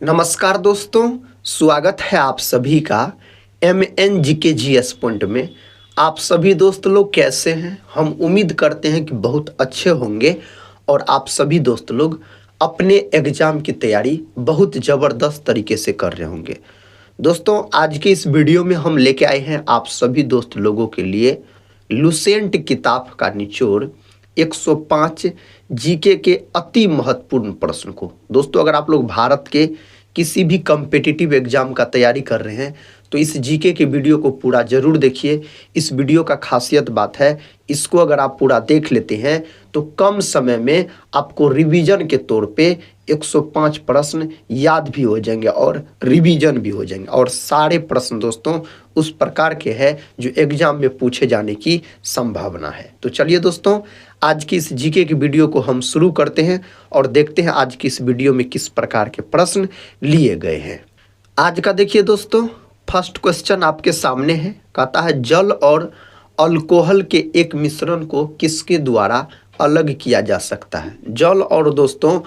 नमस्कार दोस्तों, स्वागत है आप सभी का MNGKGS पॉइंट में। आप सभी दोस्त लोग कैसे हैं? हम उम्मीद करते हैं कि बहुत अच्छे होंगे और आप सभी दोस्त लोग अपने एग्ज़ाम की तैयारी बहुत ज़बरदस्त तरीके से कर रहे होंगे। दोस्तों, आज के इस वीडियो में हम लेके आए हैं आप सभी दोस्त लोगों के लिए लुसेंट किताब का निचोड़ 105 जीके के अति महत्वपूर्ण प्रश्न को। दोस्तों, अगर आप लोग भारत के किसी भी कम्पिटिटिव एग्जाम का तैयारी कर रहे हैं तो इस जीके के वीडियो को पूरा जरूर देखिए। इस वीडियो का खासियत बात है, इसको अगर आप पूरा देख लेते हैं तो कम समय में आपको रिवीजन के तौर पे 105 प्रश्न याद भी हो जाएंगे और रिवीजन भी हो जाएंगे। और सारे प्रश्न दोस्तों उस प्रकार के हैं जो एग्जाम में पूछे जाने की संभावना है। तो चलिए दोस्तों, आज की इस जीके की वीडियो को हम शुरू करते हैं और देखते हैं आज की इस वीडियो में किस प्रकार के प्रश्न लिए गए हैं। आज का देखिए दोस्तों, फर्स्ट क्वेश्चन आपके सामने है। कहता है जल और अल्कोहल के एक मिश्रण को किसके द्वारा अलग किया जा सकता है? जल और दोस्तों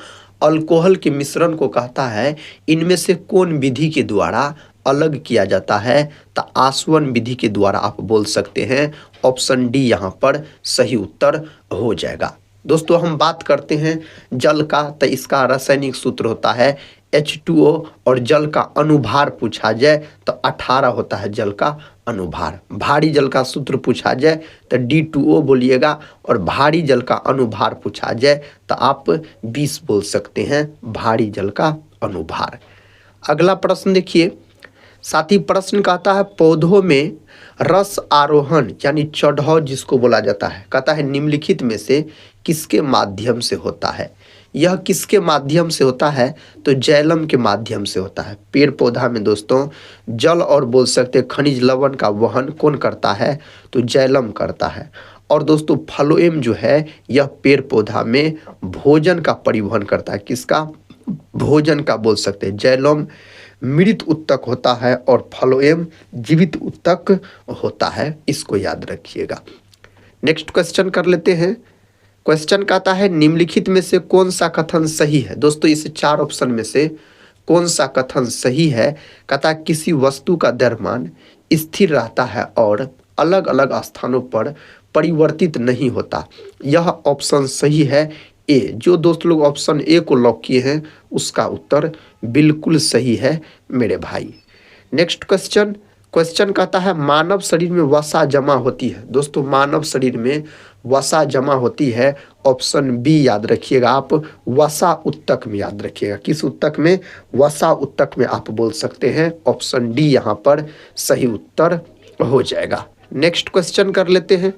अल्कोहल के मिश्रण को कहता है इनमें से कौन विधि के द्वारा अलग किया जाता है? तो आसवन विधि के द्वारा आप बोल सकते हैं। ऑप्शन डी यहाँ पर सही उत्तर हो जाएगा। दोस्तों, हम बात करते हैं जल का, तो इसका रासायनिक सूत्र होता है H2O और जल का अनुभार पूछा जाए तो 18 होता है जल का अनुभार। भारी जल का सूत्र पूछा जाए तो D2O बोलिएगा और भारी जल का अनुभार पूछा जाए तो आप 20 बोल सकते हैं, भारी जल का अनुभार। अगला प्रश्न देखिए, साथ ही प्रश्न कहता है पौधों में रस आरोहण यानी चढ़ाव जिसको बोला जाता है, कहता है निम्नलिखित में से किसके माध्यम से होता है? यह किसके माध्यम से होता है? तो जैलम के माध्यम से होता है। पेड़ पौधा में दोस्तों जल और बोल सकते खनिज लवण का वहन कौन करता है? तो जैलम करता है। और दोस्तों फ्लोएम जो है यह पेड़ पौधा में भोजन का परिवहन करता है। किसका? भोजन का बोल सकते हैं। जैलम मृत उत्तक होता है और फ्लोएम जीवित उत्तक होता है, इसको याद रखिएगा। नेक्स्ट क्वेश्चन कर लेते हैं। क्वेश्चन कहता है निम्नलिखित में से कौन सा कथन सही है? दोस्तों इस चार ऑप्शन में से कौन सा कथन सही है? कहता है किसी वस्तु का द्रव्यमान स्थिर रहता है और अलग अलग स्थानों पर परिवर्तित नहीं होता। यह ऑप्शन सही है ए। जो दोस्त लोग ऑप्शन ए को लॉक किए हैं उसका उत्तर बिल्कुल सही है मेरे भाई। नेक्स्ट क्वेश्चन कहता है मानव शरीर में वसा जमा होती है। दोस्तों मानव शरीर में वसा जमा होती है, ऑप्शन बी याद रखिएगा आप, वसा उत्तक में याद रखिएगा। किस उत्तक में? वसा उत्तक में आप बोल सकते हैं। ऑप्शन डी यहाँ पर सही उत्तर हो जाएगा। नेक्स्ट क्वेश्चन कर लेते हैं।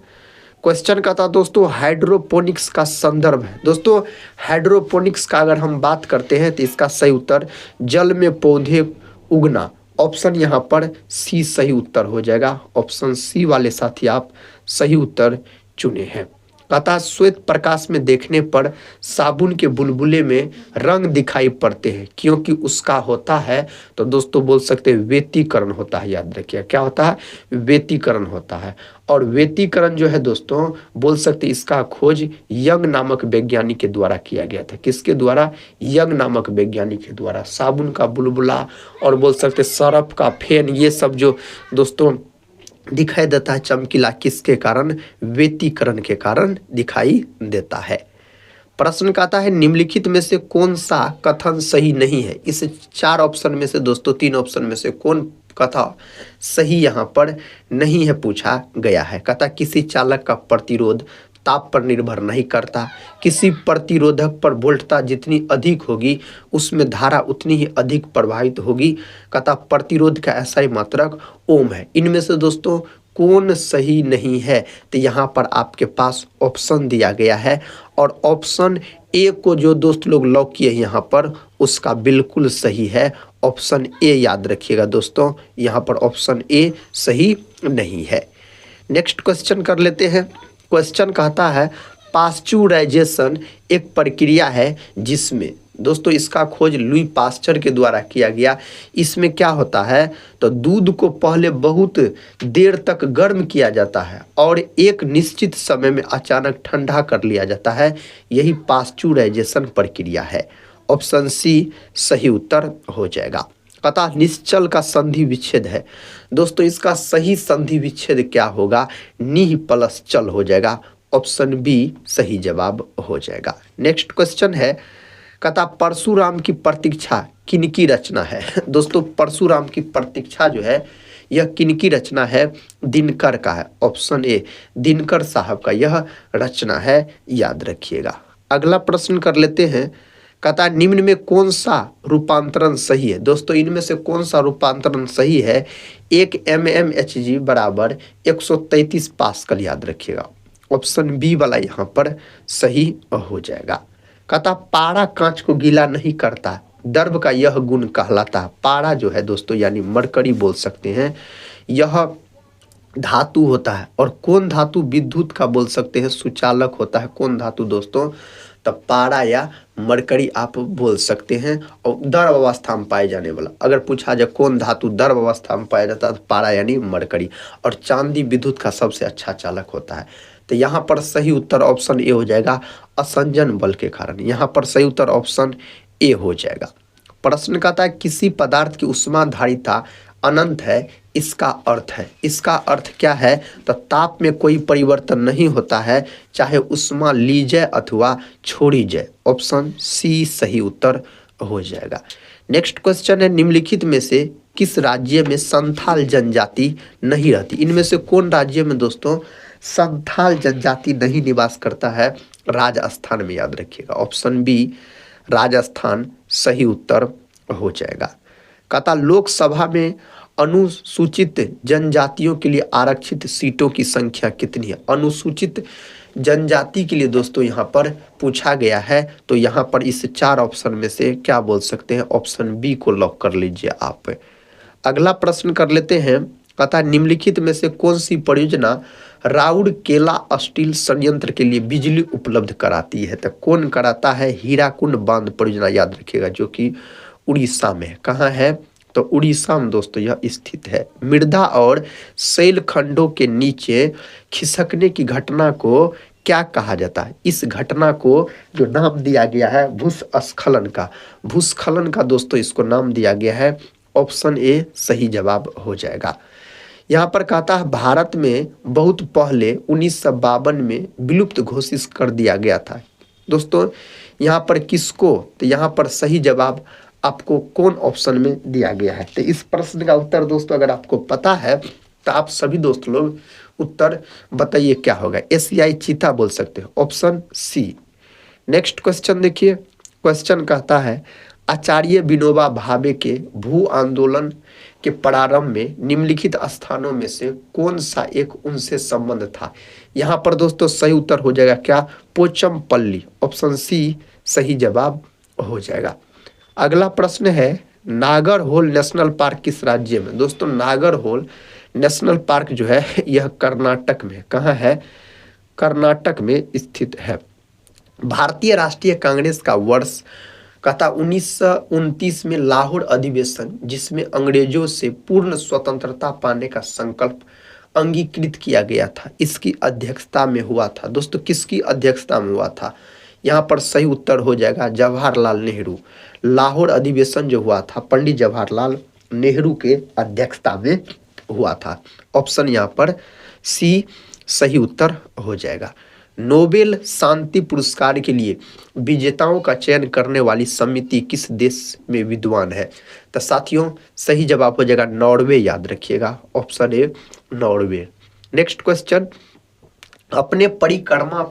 क्वेश्चन का था दोस्तों हाइड्रोपोनिक्स का संदर्भ है। दोस्तों हाइड्रोपोनिक्स का अगर हम बात करते हैं तो इसका सही उत्तर जल में पौधे उगना। ऑप्शन यहाँ पर सी सही उत्तर हो जाएगा। ऑप्शन सी वाले साथी आप सही उत्तर चुने हैं। कहता श्वेत प्रकाश में देखने पर साबुन के बुलबुले में रंग दिखाई पड़ते हैं क्योंकि उसका होता है, तो दोस्तों बोल सकते हैं व्यतिकरण होता है। याद रखिए क्या होता है? व्यतिकरण होता है। और व्यतिकरण जो है दोस्तों बोल सकते इसका खोज यंग नामक वैज्ञानिक के द्वारा किया गया था। किसके द्वारा? यंग नामक वैज्ञानिक के द्वारा। साबुन का बुलबुला और बोल सकते सरफ का फेन, ये सब जो दोस्तों दिखाई देता है चमकीला, किसके कारण? व्यतिकरण के कारण दिखाई देता है। प्रश्न कहता है निम्नलिखित में से कौन सा कथन सही नहीं है? इस चार ऑप्शन में से दोस्तों तीन ऑप्शन में से कौन कथन सही यहाँ पर नहीं है पूछा गया है। कहता किसी चालक का प्रतिरोध ताप पर निर्भर नहीं करता। किसी प्रतिरोधक पर वोल्टता जितनी अधिक होगी उसमें धारा उतनी ही अधिक प्रवाहित होगी। कहता प्रतिरोध का ऐसा मात्रक ओम है। इनमें से दोस्तों कौन सही नहीं है? तो यहाँ पर आपके पास ऑप्शन दिया गया है और ऑप्शन ए को जो दोस्त लोग लॉक किए यहाँ पर उसका बिल्कुल सही है। ऑप्शन ए याद रखिएगा दोस्तों, यहाँ पर ऑप्शन ए सही नहीं है। नेक्स्ट क्वेश्चन कर लेते हैं। क्वेश्चन कहता है पास्चुराइजेशन एक प्रक्रिया है जिसमें, दोस्तों इसका खोज लुई पास्चर के द्वारा किया गया। इसमें क्या होता है? तो दूध को पहले बहुत देर तक गर्म किया जाता है और एक निश्चित समय में अचानक ठंडा कर लिया जाता है। यही पास्चुराइजेशन प्रक्रिया है। ऑप्शन सी सही उत्तर हो जाएगा। अतः निश्चल का संधि विच्छेद है दोस्तों, इसका सही संधि विच्छेद क्या होगा, निह प्लस चल हो जाएगा। ऑप्शन बी सही जवाब हो जाएगा। नेक्स्ट क्वेश्चन है, कहता परशुराम की प्रतीक्षा किनकी रचना है। दोस्तों परशुराम की प्रतीक्षा जो है यह किनकी रचना है, दिनकर का है। ऑप्शन ए दिनकर साहब का यह रचना है, याद रखिएगा। अगला प्रश्न कर लेते हैं, कहता निम्न में कौन सा रूपांतरण सही है। दोस्तों इनमें से कौन सा रूपांतरण सही है, 1 mmHg बराबर 133 पास्कल, याद रखिएगा। ऑप्शन बी वाला यहाँ पर सही हो जाएगा। कहता पारा कांच को गीला नहीं करता, दर्भ का यह गुण कहलाता है। पारा जो है दोस्तों यानी मरकरी बोल सकते हैं, यह धातु होता है। और कौन धातु विद्युत का बोल सकते हैं, सुचालक होता है। कौन धातु दोस्तों, तब पारा या मरकरी आप बोल सकते हैं। और द्रव अवस्था में पाए जाने वाला, अगर पूछा जाए कौन धातु द्रव अवस्था में पाया जाता है तो पारा यानी मरकरी। और चांदी विद्युत का सबसे अच्छा चालक होता है। तो यहाँ पर सही उत्तर ऑप्शन ए हो जाएगा, असंजन बल के कारण। यहाँ पर सही उत्तर ऑप्शन ए हो जाएगा। प्रश्न कहता है किसी पदार्थ की ऊष्माधारिता अनंत है, इसका अर्थ है। इसका अर्थ क्या है, तो ताप में कोई परिवर्तन नहीं होता है, चाहे ऊष्मा ली जाए अथवा छोड़ी जाए। ऑप्शन सी सही उत्तर हो जाएगा। नेक्स्ट क्वेश्चन है, निम्नलिखित में से किस राज्य में संथाल जनजाति नहीं रहती। इनमें से कौन राज्य में दोस्तों संथाल जनजाति नहीं निवास करता है, राजस्थान में, याद रखिएगा। ऑप्शन बी राजस्थान सही उत्तर हो जाएगा। कहता लोकसभा में अनुसूचित जनजातियों के लिए आरक्षित सीटों की संख्या कितनी है। अनुसूचित जनजाति के लिए दोस्तों यहाँ पर पूछा गया है, तो यहाँ पर इस 4 ऑप्शन में से क्या बोल सकते हैं, ऑप्शन बी को लॉक कर लीजिए आप। अगला प्रश्न कर लेते हैं, कहता निम्नलिखित में से कौन सी परियोजना राउरकेला स्टील संयंत्र के लिए बिजली उपलब्ध कराती है। तो कौन कराता है, हीराकुंड बांध परियोजना, याद रखिएगा, जो कि उड़ीसा में है। कहाँ है, तो उड़ीसा में दोस्तों यह स्थित है। मृदा और शैल खंडों के नीचे खिसकने की घटना को क्या कहा जाता है। इस घटना को जो नाम दिया गया है भूस्खलन का, भूस्खलन का दोस्तों इसको नाम दिया गया है। ऑप्शन ए सही जवाब हो जाएगा। यहाँ पर कहता है भारत में बहुत पहले 1952 में विलुप्त घोषित कर दिया गया था। दोस्तों यहाँ पर किसको, तो यहाँ पर सही जवाब आपको कौन ऑप्शन में दिया गया है। तो इस प्रश्न का उत्तर दोस्तों अगर आपको पता है तो आप सभी दोस्त लोग उत्तर बताइए क्या होगा। एशियाई चीता बोल सकते हो, ऑप्शन सी। नेक्स्ट क्वेश्चन देखिए, क्वेश्चन कहता है आचार्य विनोबा भावे के भू आंदोलन के प्रारंभ में निम्नलिखित स्थानों में से कौन सा एक उनसे संबंध था। यहाँ पर दोस्तों सही उत्तर हो जाएगा क्या, पोचमपल्ली। ऑप्शन सी सही जवाब हो जाएगा। अगला प्रश्न है नागरहोल नेशनल पार्क किस राज्य में। दोस्तों नागरहोल नेशनल पार्क जो है यह कर्नाटक में, कहाँ है, कर्नाटक में स्थित है। भारतीय राष्ट्रीय कांग्रेस का वर्ष कहता 1929 में लाहौर अधिवेशन, जिसमें अंग्रेजों से पूर्ण स्वतंत्रता पाने का संकल्प अंगीकृत किया गया था, इसकी अध्यक्षता में हुआ था। दोस्तों किसकी अध्यक्षता में हुआ था, यहाँ पर सही उत्तर हो जाएगा जवाहरलाल नेहरू। लाहौर अधिवेशन जो हुआ था पंडित जवाहरलाल नेहरू के अध्यक्षता में हुआ था। ऑप्शन यहाँ पर सी सही उत्तर हो जाएगा। नोबेल शांति पुरस्कार के लिए विजेताओं का चयन करने वाली समिति किस देश में विद्वान है। तो साथियों सही जवाब हो जाएगा नॉर्वे, याद रखिएगा। Option A Norway. Next question, अपने परिक्रमा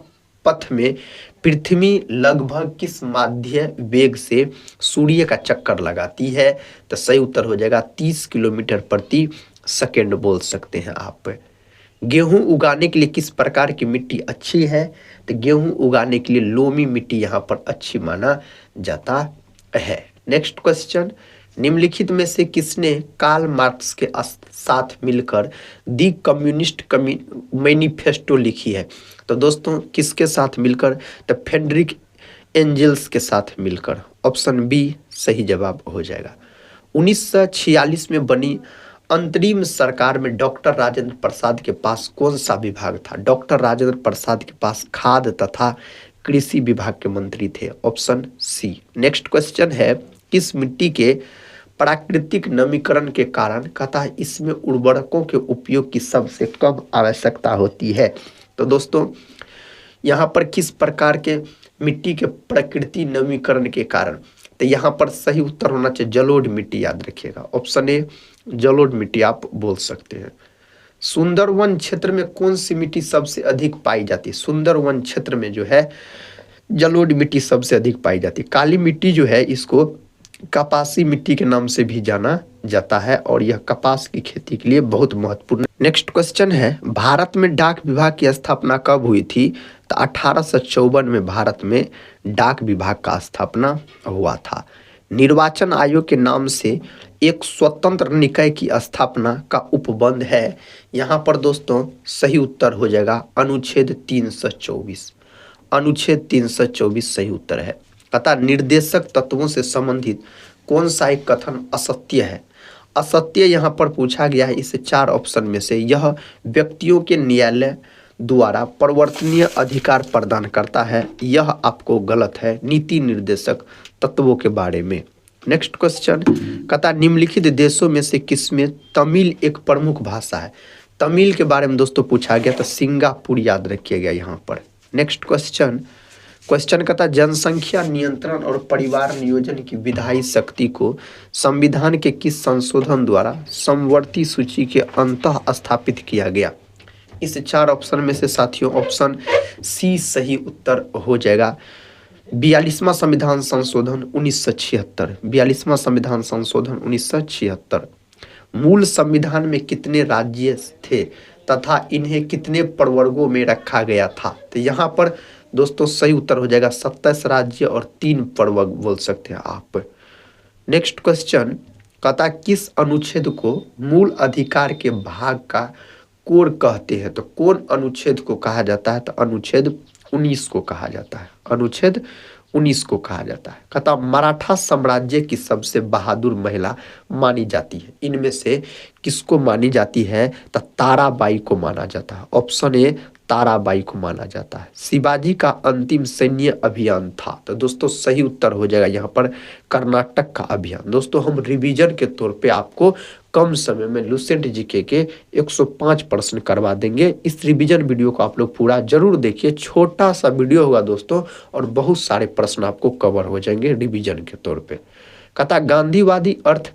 पथ में पृथ्वी लगभग किस माध्य वेग से सूर्य का चक्कर लगाती है। तो सही उत्तर हो जाएगा 30 किलोमीटर प्रति सेकेंड बोल सकते हैं आप। गेहूं उगाने के लिए किस प्रकार की मिट्टी अच्छी है। तो गेहूं उगाने के लिए लोमी मिट्टी यहाँ पर अच्छी माना जाता है। नेक्स्ट क्वेश्चन, निम्नलिखित में से किसने कार्ल मार्क्स के साथ मिलकर दी कम्युनिस्ट मैनिफेस्टो लिखी है। तो दोस्तों किसके साथ मिलकर, तो फ्रेडरिक एंजल्स के साथ मिलकर। ऑप्शन बी सही जवाब हो जाएगा। 1946 में बनी अंतरिम सरकार में डॉक्टर राजेंद्र प्रसाद के पास कौन सा विभाग था। डॉक्टर राजेंद्र प्रसाद के पास खाद्य तथा कृषि विभाग के मंत्री थे, ऑप्शन सी। नेक्स्ट क्वेश्चन है, किस मिट्टी के प्राकृतिक नमीकरण के कारण कहता है इसमें उर्वरकों के उपयोग की सबसे कम आवश्यकता होती है। तो दोस्तों यहाँ पर किस प्रकार के मिट्टी के प्रकृति नमीकरण के कारण, तो यहाँ पर सही उत्तर होना चाहिए जलोढ़ मिट्टी, याद रखिएगा ऑप्शन ए जलोढ़ मिट्टी आप बोल सकते हैं। सुंदरवन क्षेत्र में कौन सी मिट्टी सबसे अधिक पाई जाती है? सुंदरवन क्षेत्र में जो है जलोढ़ मिट्टी सबसे अधिक पाई जाती है। काली मिट्टी जो है इसको कपासी मिट्टी के नाम से भी जाना जाता है और यह कपास की खेती के लिए बहुत महत्वपूर्ण। नेक्स्ट क्वेश्चन है, भारत में डाक विभाग की स्थापना कब हुई थी? तो 1854 में भारत में डाक विभाग का स्थापना हुआ था। निर्वाचन आयोग के नाम से एक स्वतंत्र निकाय की स्थापना का उपबंध है। यहाँ पर दोस्तों सही उत्तर हो जाएगा अनुच्छेद 324। अनुच्छेद 324 सही उत्तर है। अतः निर्देशक तत्वों से संबंधित कौन सा एक कथन असत्य है? असत्य यहाँ पर पूछा गया है इस चार ऑप्शन में से, यह व्यक्तियों के न्यायालय द्वारा परिवर्तनीय अधिकार प्रदान करता है, यह आपको गलत है नीति निर्देशक तत्वों के बारे में। नेक्स्ट क्वेश्चन कहता निम्नलिखित देशों में से किसमें तमिल एक प्रमुख भाषा है? तमिल के बारे में दोस्तों पूछा गया, तो सिंगापुर याद रखिएगा यहाँ पर। नेक्स्ट क्वेश्चन कहता जनसंख्या नियंत्रण और परिवार नियोजन की विधायी शक्ति को संविधान के किस संशोधन द्वारा समवर्ती सूची के अंतः स्थापित किया गया? इस चार ऑप्शन में से साथियों ऑप्शन सी सही उत्तर हो जाएगा। 42वां संविधान संशोधन 1976। 42वां संविधान संशोधन 1976। मूल संविधान में कितने राज्य थे तथा इन्हें कितने प्रवर्गों में रखा गया था? तो यहाँ पर दोस्तों सही उत्तर हो जाएगा 27 राज्य और 3 प्रवर्ग बोल सकते हैं आप। नेक्स्ट क्वेश्चन कहता किस अनुच्छेद को मूल अधिकार के भाग का कोर कहते हैं? तो कौन अनुच्छेद को कहा जाता है? तो अनुच्छेद 19 को कहा जाता है। अनुच्छेद 19 को कहा जाता है। कहता मराठा साम्राज्य की सबसे बहादुर महिला मानी जाती है, इनमें से किसको मानी जाती है? तो ताराबाई को माना जाता है। ऑप्शन ए ताराबाई को माना जाता है। शिवाजी का अंतिम सैन्य अभियान था, तो दोस्तों सही उत्तर हो जाएगा यहाँ पर कर्नाटक का अभियान। दोस्तों हम रिवीजन के तौर पे आपको कम समय में लुसेंट जीके के 105 प्रश्न करवा देंगे। इस रिवीजन वीडियो को आप लोग पूरा जरूर देखिए, छोटा सा वीडियो होगा दोस्तों और बहुत सारे प्रश्न आपको कवर हो जाएंगे रिवीजन के तौर पे। कहता गांधीवादी अर्थ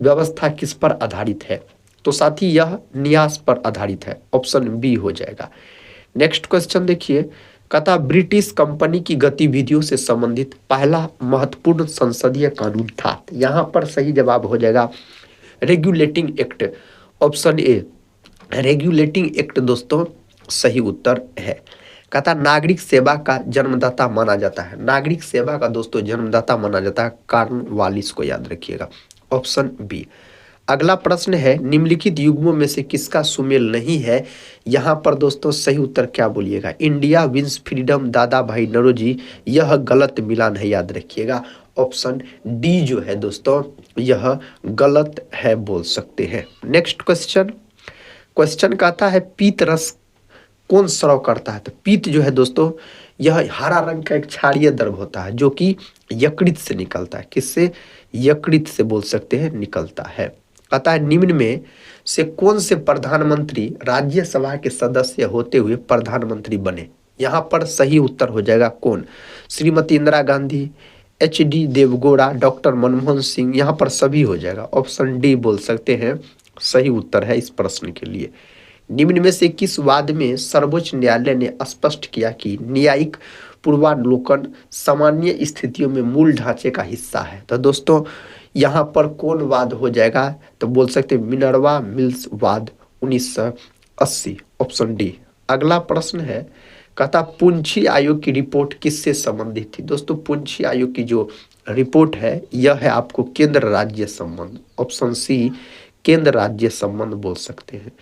व्यवस्था किस पर आधारित है? तो साथी यह न्यास पर आधारित है। ऑप्शन बी हो जाएगा। नेक्स्ट क्वेश्चन देखिए, कहता ब्रिटिश कंपनी की गतिविधियों से संबंधित पहला महत्वपूर्ण संसदीय कानून था। यहाँ पर सही जवाब हो जाएगा regulating act. Option A regulating act दोस्तों सही उत्तर है। कहता नागरिक सेवा का जन्मदाता माना जाता है। नागरिक सेवा का दोस्तों जन्मदाता माना जाता है कॉर्नवालिस को, याद रखिएगा। Option B. अगला प्रश्न है निम्नलिखित युग्मों में से किसका सुमेल नहीं है? यहाँ पर दोस्तों सही उत्तर क्या बोलिएगा? इंडिया विंस फ्रीडम दादा भाई नौरोजी, यह गलत मिलान है, याद रखिएगा। ऑप्शन डी जो है दोस्तों यह गलत है बोल सकते हैं। नेक्स्ट क्वेश्चन कहता है पीत रस कौन स्राव करता है? तो पीत जो है दोस्तों यह हरा रंग का एक क्षारीय द्रव होता है जो कि यकृत से निकलता है। किससे? यकृत से बोल सकते हैं निकलता है। कहता है निम्न में से कौन से प्रधानमंत्री राज्यसभा के सदस्य होते हुए प्रधानमंत्री बने? यहाँ पर सही उत्तर हो जाएगा कौन? श्रीमती इंदिरा गांधी, HD देवगौड़ा, डॉक्टर मनमोहन सिंह, यहाँ पर सभी हो जाएगा। ऑप्शन डी बोल सकते हैं सही उत्तर है इस प्रश्न के लिए। निम्न में से किस वाद में सर्वोच्च न्यायालय ने स्पष्ट किया कि न्यायिक पूर्वावलोकन सामान्य स्थितियों में मूल ढांचे का हिस्सा है? तो दोस्तों यहाँ पर कौन वाद हो जाएगा? तो बोल सकते हैं मिनर्वा मिल्स वाद 1980। Option D. अगला प्रश्न है कहता पुंछी आयोग की रिपोर्ट किससे संबंधित थी? दोस्तों पुंछी आयोग की जो रिपोर्ट है यह है आपको केंद्र राज्य संबंध। ऑप्शन सी केंद्र राज्य संबंध बोल सकते हैं।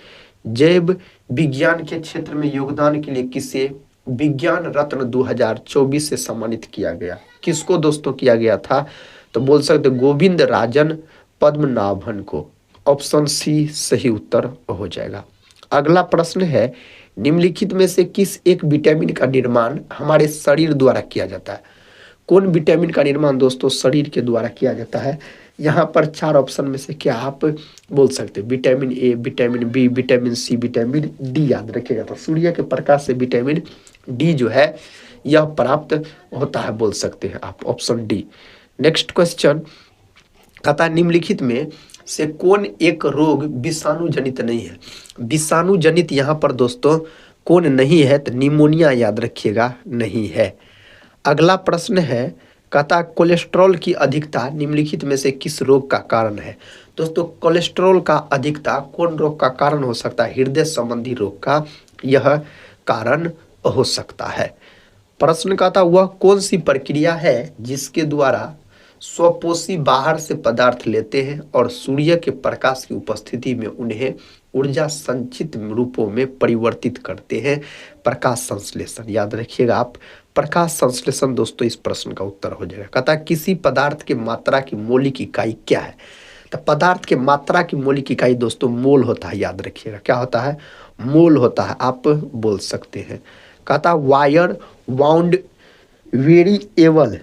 जैव विज्ञान के क्षेत्र में योगदान के लिए किसे विज्ञान रत्न 2024 से सम्मानित किया गया? किसको दोस्तों किया गया था? तो बोल सकते गोविंद राजन पद्मनाभन को। ऑप्शन सी सही उत्तर हो जाएगा। अगला प्रश्न है निम्नलिखित में से किस एक विटामिन का निर्माण हमारे शरीर द्वारा किया जाता है? कौन विटामिन का निर्माण दोस्तों शरीर के द्वारा किया जाता है? यहाँ पर 4 ऑप्शन में से क्या आप बोल सकते हैं? Vitamin A, vitamin B, vitamin C, vitamin D याद रखिएगा। तो सूर्य के प्रकाश से विटामिन डी जो है यह प्राप्त होता है, बोल सकते हैं आप, ऑप्शन डी। नेक्स्ट क्वेश्चन कहता है निम्नलिखित में से कौन एक रोग विषाणु जनित नहीं है? विषाणु जनित यहाँ पर दोस्तों कौन नहीं है? तो निमोनिया याद रखिएगा, नहीं है। अगला प्रश्न है, कहता कोलेस्ट्रॉल की अधिकता निम्नलिखित में से किस रोग का कारण है? दोस्तों कोलेस्ट्रॉल का अधिकता कौन रोग का कारण हो सकता है? हृदय संबंधी रोग का यह कारण हो सकता है। प्रश्न कहता वह कौन सी प्रक्रिया है जिसके द्वारा स्वपोषी बाहर से पदार्थ लेते हैं और सूर्य के प्रकाश की उपस्थिति में उन्हें ऊर्जा संचित रूपों में परिवर्तित करते हैं? प्रकाश संश्लेषण याद रखिएगा आप, प्रकाश संश्लेषण दोस्तों इस प्रश्न का उत्तर हो जाएगा। कहता किसी पदार्थ की मात्रा की मौलिक इकाई क्या है? तो पदार्थ की मात्रा की मौलिक इकाई दोस्तों मोल होता है, याद रखिएगा। क्या होता है? मोल होता है, आप बोल सकते हैं। कहता वायर वाउंड वेरिएबल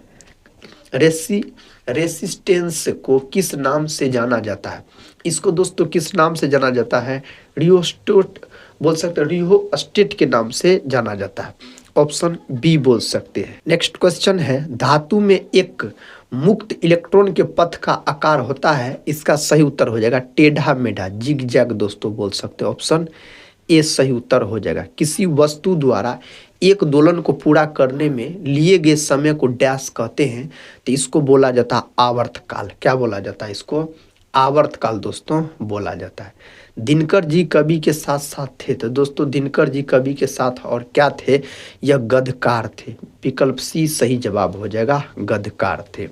रेसिस्टेंस को किस नाम से जाना जाता है? इसको दोस्तों किस नाम से जाना जाता है? रियोस्टेट बोल सकते हैं, रियोस्टेट के नाम से जाना जाता है, ऑप्शन बी बोल सकते हैं। नेक्स्ट क्वेश्चन है, धातु में एक मुक्त इलेक्ट्रॉन के पथ का आकार होता है, इसका सही उत्तर हो जाएगा टेढ़ा मेढ़ा, जिग जैग दोस्तों बोल सकते हैं, ऑप्शन ए सही उत्तर हो जाएगा। किसी वस्तु द्वारा एक दोलन को पूरा करने में लिए गए समय को डैश कहते हैं, तो इसको बोला जाता है आवर्तकाल। क्या बोला जाता है? इसको आवर्तकाल दोस्तों बोला जाता है। दिनकर जी कवि के साथ साथ थे, तो दोस्तों दिनकर जी कवि के साथ और क्या थे? यह गद्यकार थे, विकल्प सी सही जवाब हो जाएगा, गद्यकार थे।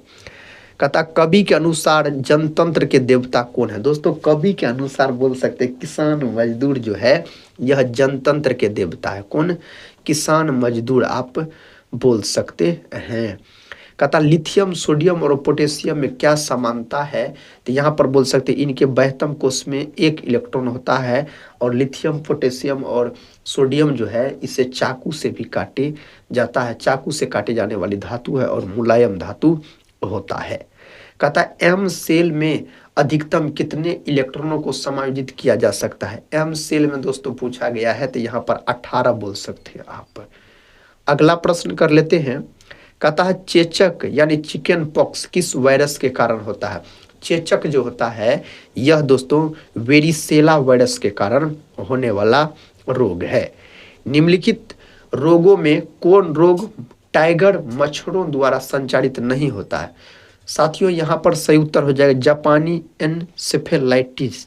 कहता कवि के अनुसार जनतंत्र के देवता कौन है? दोस्तों कवि के अनुसार बोल सकते हैं किसान मजदूर जो है यह जनतंत्र के देवता है। कौन? किसान मजदूर आप बोल सकते हैं। कहता लिथियम, सोडियम और पोटेशियम में क्या समानता है? तो यहाँ पर बोल सकते हैं इनके बाह्यतम कोश में एक इलेक्ट्रॉन होता है और लिथियम, पोटेशियम और सोडियम जो है इसे चाकू से भी काटे जाता है, चाकू से काटे जाने वाली धातु है और मुलायम धातु होता है। कहता है एम सेल में अधिकतम कितने इलेक्ट्रॉनों को समायोजित किया जा सकता है? एम सेल में दोस्तों पूछा गया है, तो यहाँ पर 18 बोल सकते हैं आप। अगला प्रश्न कर लेते हैं। कहता है चेचक यानी चिकन पॉक्स किस वायरस के कारण होता है? चेचक जो होता है यह दोस्तों वेरिसेला वायरस के कारण होने वाला रोग है। निम्नलिखित रोगों में कौन रोग टाइगर मच्छरों द्वारा संचारित नहीं होता है? साथियों यहाँ पर सही उत्तर हो जाएगा जापानी एनसेफेलाइटिस,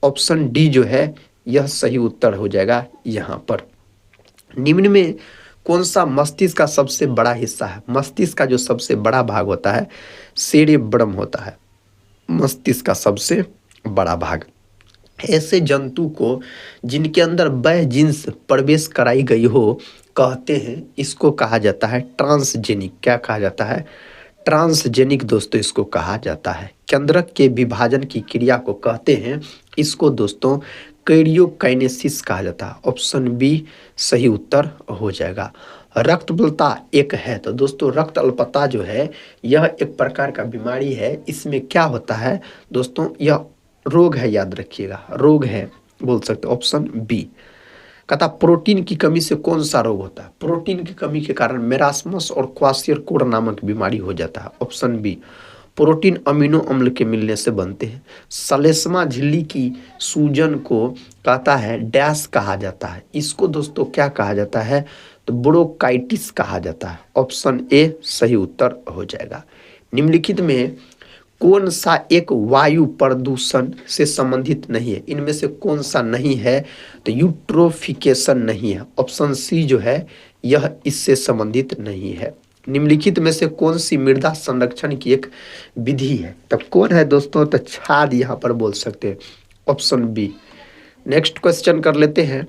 ऑप्शन डी जो है यह सही उत्तर हो जाएगा यहाँ पर। निम्न में कौन सा मस्तिष्क का सबसे बड़ा हिस्सा है? मस्तिष्क का जो सबसे बड़ा भाग होता है सेरेब्रम होता है, मस्तिष्क का सबसे बड़ा भाग। ऐसे जंतु को जिनके अंदर वह जींस प्रवेश कराई गई हो कहते हैं, इसको कहा जाता है ट्रांसजेनिक। क्या कहा जाता है? ट्रांसजेनिक दोस्तों इसको कहा जाता है। केंद्रक के विभाजन की क्रिया को कहते हैं, इसको दोस्तों कैरियोकाइनेसिस कहा जाता है, ऑप्शन बी सही उत्तर हो जाएगा। रक्त अल्पता एक है, तो दोस्तों रक्त अल्पता जो है यह एक प्रकार का बीमारी है। इसमें क्या होता है दोस्तों? यह रोग है, याद रखिएगा, रोग है बोल सकते, ऑप्शन बी। कहता प्रोटीन की कमी से कौन सा रोग होता है? प्रोटीन की कमी के कारण मेरास्मस और क्वासियरकोड नामक बीमारी हो जाता है, ऑप्शन बी। प्रोटीन अमीनो अम्ल के मिलने से बनते हैं। सलेस्मा झिल्ली की सूजन को कहता है डैश कहा जाता है, इसको दोस्तों क्या कहा जाता है? तो ब्रोंकाइटिस कहा जाता है, ऑप्शन ए सही उत्तर हो जाएगा। निम्नलिखित में कौन सा एक वायु प्रदूषण से संबंधित नहीं है? इनमें से कौन सा नहीं है? तो यूट्रोफिकेशन नहीं है, ऑप्शन सी जो है यह इससे संबंधित नहीं है। निम्नलिखित में से कौन सी मृदा संरक्षण की एक विधि है? तो कौन है दोस्तों? तो छाद यहाँ पर बोल सकते हैं, ऑप्शन बी। नेक्स्ट क्वेश्चन कर लेते हैं।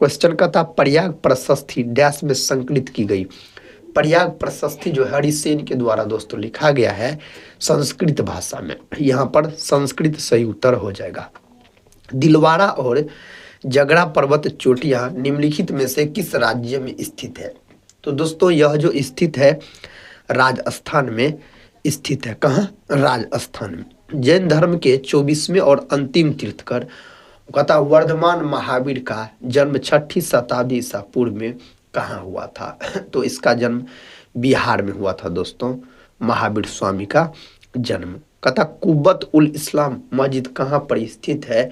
क्वेश्चन का था प्रयाग प्रशस्ति डैश में संकलित की गई। प्रयाग प्रशस्ति जो हरिसेन के द्वारा दोस्तों लिखा गया है संस्कृत भाषा में, यहाँ पर संस्कृत सही उत्तर हो जाएगा। दिलवाड़ा और जगरा पर्वत चोटियां निम्नलिखित में से किस राज्य में स्थित है? तो दोस्तों यह जो स्थित है राजस्थान में स्थित है। कहाँ? राजस्थान में। जैन धर्म के 24वें और अंतिम तीर्थकर कहता वर्धमान महावीर का जन्म 6ठी शताब्दी ईसा पूर्व में कहाँ हुआ था? तो इसका जन्म बिहार में हुआ था दोस्तों, महावीर स्वामी का जन्म। कहता कुब्बत उल इस्लाम मस्जिद कहाँ पर स्थित है?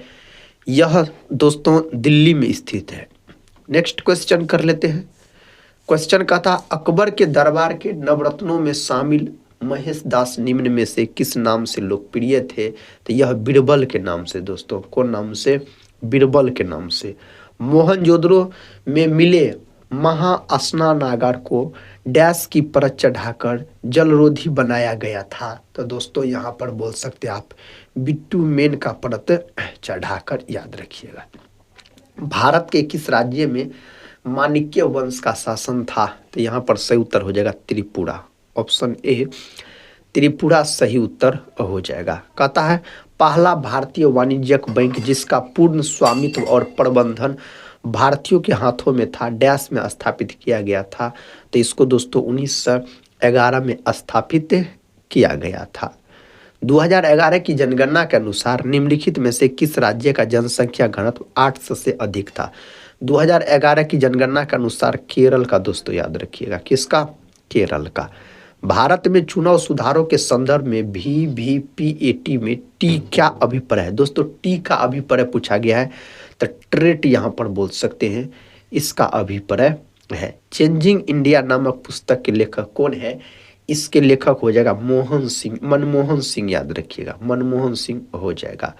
यह दोस्तों दिल्ली में स्थित है। नेक्स्ट क्वेश्चन कर लेते हैं। क्वेश्चन कहता अकबर के दरबार के नवरत्नों में शामिल महेश दास निम्न में से किस नाम से लोकप्रिय थे? तो यह बीरबल के नाम से दोस्तों। कौन नाम से? बीरबल के नाम से। मोहनजोदड़ो में मिले महास्नानागार को डैश की परत चढ़ाकर जलरोधी बनाया गया था? तो दोस्तों यहाँ पर बोल सकते हैं आप बिट्टूमेन का परत चढ़ाकर, याद रखिएगा। भारत के किस राज्य में माणिक्य वंश का शासन था? तो यहाँ पर सही उत्तर हो जाएगा त्रिपुरा। ऑप्शन ए त्रिपुरा सही उत्तर हो जाएगा। कहता है पहला भारतीय वाणिज्यिक बैंक जिसका पूर्ण स्वामित्व और प्रबंधन भारतीयों के हाथों में था डैश में स्थापित किया गया था? तो इसको दोस्तों 1911 में स्थापित किया गया था। 2011 की जनगणना के अनुसार निम्नलिखित में से किस राज्य का जनसंख्या घनत्व 800 से अधिक था? 2011 की जनगणना के अनुसार केरल का दोस्तों, याद रखिएगा। किसका? केरल का। भारत में चुनाव सुधारों के संदर्भ में VVPAT में टी क्या अभिप्राय है? दोस्तों टी का अभिप्राय पूछा गया है, तो ट्रेट यहाँ पर बोल सकते हैं इसका अभिप्राय है। चेंजिंग इंडिया नामक पुस्तक के लेखक कौन है? इसके लेखक हो जाएगा मोहन सिंह, मनमोहन सिंह, याद रखिएगा, मनमोहन सिंह हो जाएगा।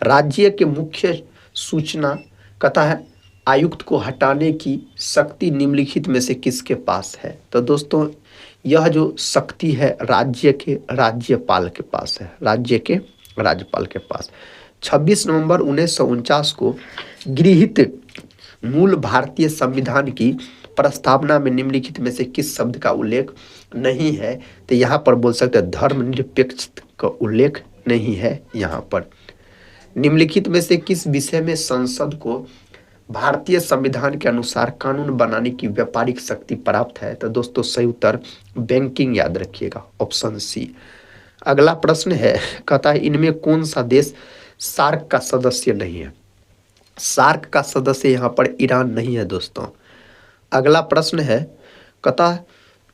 राज्य के मुख्य सूचना कहता है आयुक्त को हटाने की शक्ति निम्नलिखित में से किसके पास है? तो दोस्तों यह जो शक्ति है राज्य के राज्यपाल के पास है, राज्य के राज्यपाल के पास। 26 नवंबर 1949 को गृहीत मूल भारतीय संविधान की प्रस्तावना में निम्नलिखित में से किस शब्द का उल्लेख नहीं है? तो यहाँ पर बोल सकते हैं धर्मनिरपेक्ष का उल्लेख नहीं है। यहाँ पर निम्नलिखित में से किस विषय में संसद को भारतीय संविधान के अनुसार कानून बनाने की व्यापारिक शक्ति प्राप्त है? तो दोस्तों सही उत्तर बैंकिंग, याद रखिएगा, ऑप्शन सी। अगला प्रश्न है, कहता है इनमें कौन सा देश सार्क का सदस्य नहीं है? सार्क का सदस्य यहाँ पर ईरान नहीं है दोस्तों। अगला प्रश्न है, कहता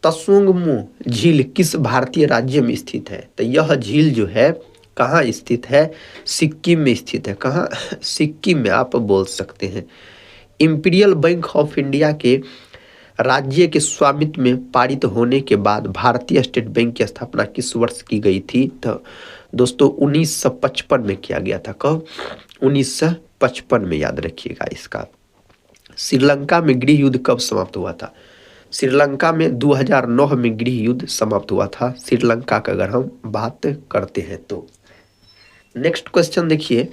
तसोंगमो झील किस भारतीय राज्य में स्थित है? तो यह झील जो है कहाँ स्थित है? सिक्किम में स्थित है। कहाँ? सिक्किम में आप बोल सकते हैं। इंपीरियल बैंक ऑफ इंडिया के राज्य के स्वामित्व में पारित होने के बाद भारतीय स्टेट बैंक की स्थापना किस वर्ष की गई थी? तो दोस्तों 1955 में किया गया था। कब? 1955 में, याद रखिएगा इसका। श्रीलंका में गृह युद्ध कब समाप्त हुआ था? श्रीलंका में 2009 में गृह युद्ध समाप्त हुआ था श्रीलंका का, अगर हम बात करते हैं तो। नेक्स्ट क्वेश्चन देखिए,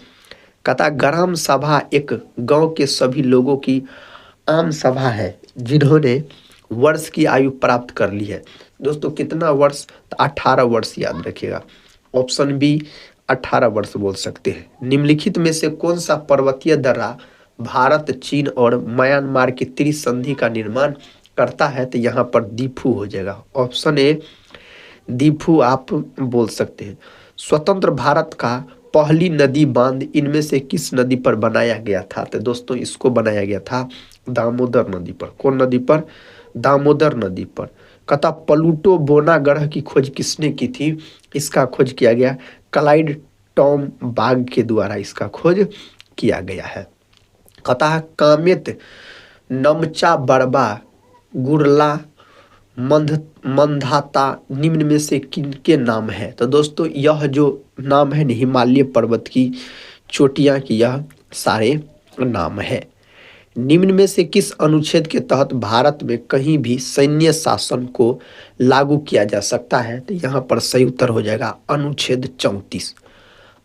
कहता ग्राम सभा एक गांव के सभी लोगों की आम सभा है जिन्होंने वर्ष की आयु प्राप्त कर ली है। दोस्तों कितना वर्ष? तो 18 वर्ष, याद रखिएगा। ऑप्शन बी 18 वर्ष बोल सकते हैं। निम्नलिखित में से कौन सा पर्वतीय दर्रा भारत, चीन और म्यांमार की त्रिसंधि का निर्माण करता है? तो यहाँ पर दीफू हो जाएगा। ऑप्शन ए दीफू आप बोल सकते हैं। स्वतंत्र भारत का पहली नदी बांध इनमें से किस नदी पर बनाया गया था? तो दोस्तों इसको बनाया गया था दामोदर नदी पर। कौन नदी पर? दामोदर नदी पर। कहता प्लूटो बोना ग्रह की खोज किसने की थी? इसका खोज किया गया क्लाइड टॉम बाग के द्वारा, इसका खोज किया गया है। कहता है कामेत, नमचा, बरबा, गुरला, मंधाता निम्न में से किनके नाम है? तो दोस्तों यह जो नाम है हिमालय पर्वत की चोटियां की, यह सारे नाम है। निम्न में से किस अनुच्छेद के तहत भारत में कहीं भी सैन्य शासन को लागू किया जा सकता है? तो यहाँ पर सही उत्तर हो जाएगा अनुच्छेद 34।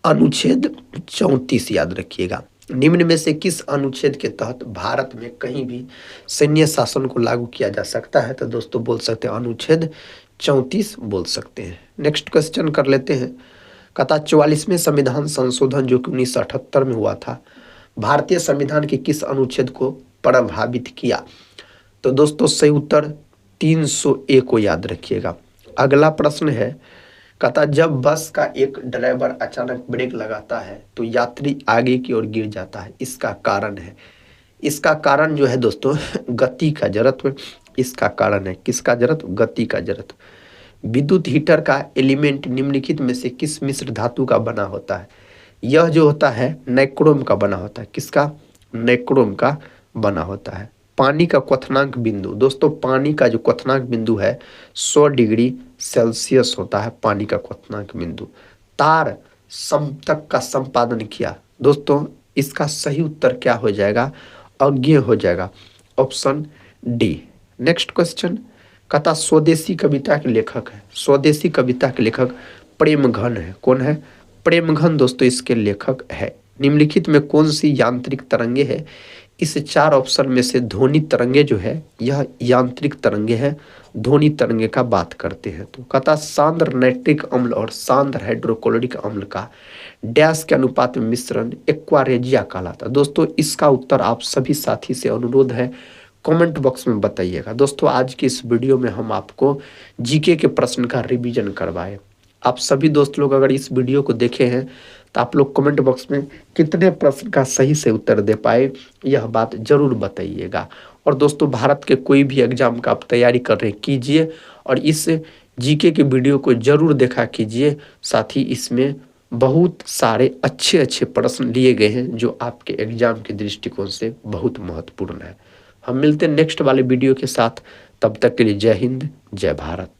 अनुच्छेद 34, याद रखिएगा। निम्न में से किस अनुच्छेद के तहत भारत में कहीं भी सैन्य शासन को लागू किया जा सकता है? तो दोस्तों बोल सकते हैं अनुच्छेद 34 बोल सकते हैं। नेक्स्ट क्वेश्चन कर लेते हैं। कहता 44वें संविधान संशोधन जो कि 1978 में हुआ था, भारतीय संविधान के किस अनुच्छेद को प्रभावित किया? तो दोस्तों सही उत्तर 301 को याद रखिएगा। अगला प्रश्न है, कहता जब बस का एक ड्राइवर अचानक ब्रेक लगाता है तो यात्री आगे की ओर गिर जाता है, इसका कारण है। इसका कारण जो है दोस्तों गति का जड़त्व। इसका कारण है किसका जड़त्व? गति का जड़त्व। विद्युत हीटर का एलिमेंट निम्नलिखित में से किस मिश्र धातु का बना होता है? यह जो होता है नाइक्रोम का बना होता है। किसका? नाइक्रोम का बना होता है। पानी का क्वथनांक बिंदु, दोस्तों पानी का जो क्वथनांक बिंदु है 100 डिग्री सेल्सियस होता है पानी का क्वथनांक बिंदु। तार समतक का संपादन किया, दोस्तों इसका सही उत्तर क्या हो जाएगा? अज्ञेय हो जाएगा, ऑप्शन डी। नेक्स्ट क्वेश्चन, कहता स्वदेशी कविता के लेखक है। स्वदेशी कविता के लेखक प्रेमघन है। कौन है? प्रेमघन दोस्तों इसके लेखक है। निम्नलिखित में कौन सी यांत्रिक तरंगे है? इस 4 ऑप्शन में से ध्वनि तरंगे जो है यह यांत्रिक तरंगे है। ध्वनि तरंगे का बात करते हैं तो कहता सांद्र नाइट्रिक अम्ल और सांद्र हाइड्रोक्लोरिक अम्ल का डैश के अनुपात में मिश्रण एक्वारेजिया कहलाता है। दोस्तों इसका उत्तर आप सभी साथी से अनुरोध है कमेंट बॉक्स में बताइएगा। दोस्तों आज की इस वीडियो में हम आपको जीके के प्रश्न का रिवीजन करवाए। आप सभी दोस्त लोग अगर इस वीडियो को देखे हैं तो आप लोग कमेंट बॉक्स में कितने प्रश्न का सही से उत्तर दे पाए यह बात जरूर बताइएगा। और दोस्तों भारत के कोई भी एग्जाम का आप तैयारी कर रहे कीजिए और इस जीके के वीडियो को जरूर देखा कीजिए। साथ ही इसमें बहुत सारे अच्छे अच्छे प्रश्न लिए गए हैं जो आपके एग्जाम के दृष्टिकोण से बहुत महत्वपूर्ण है। हम मिलते हैं नेक्स्ट वाले वीडियो के साथ, तब तक के लिए जय हिंद जय भारत।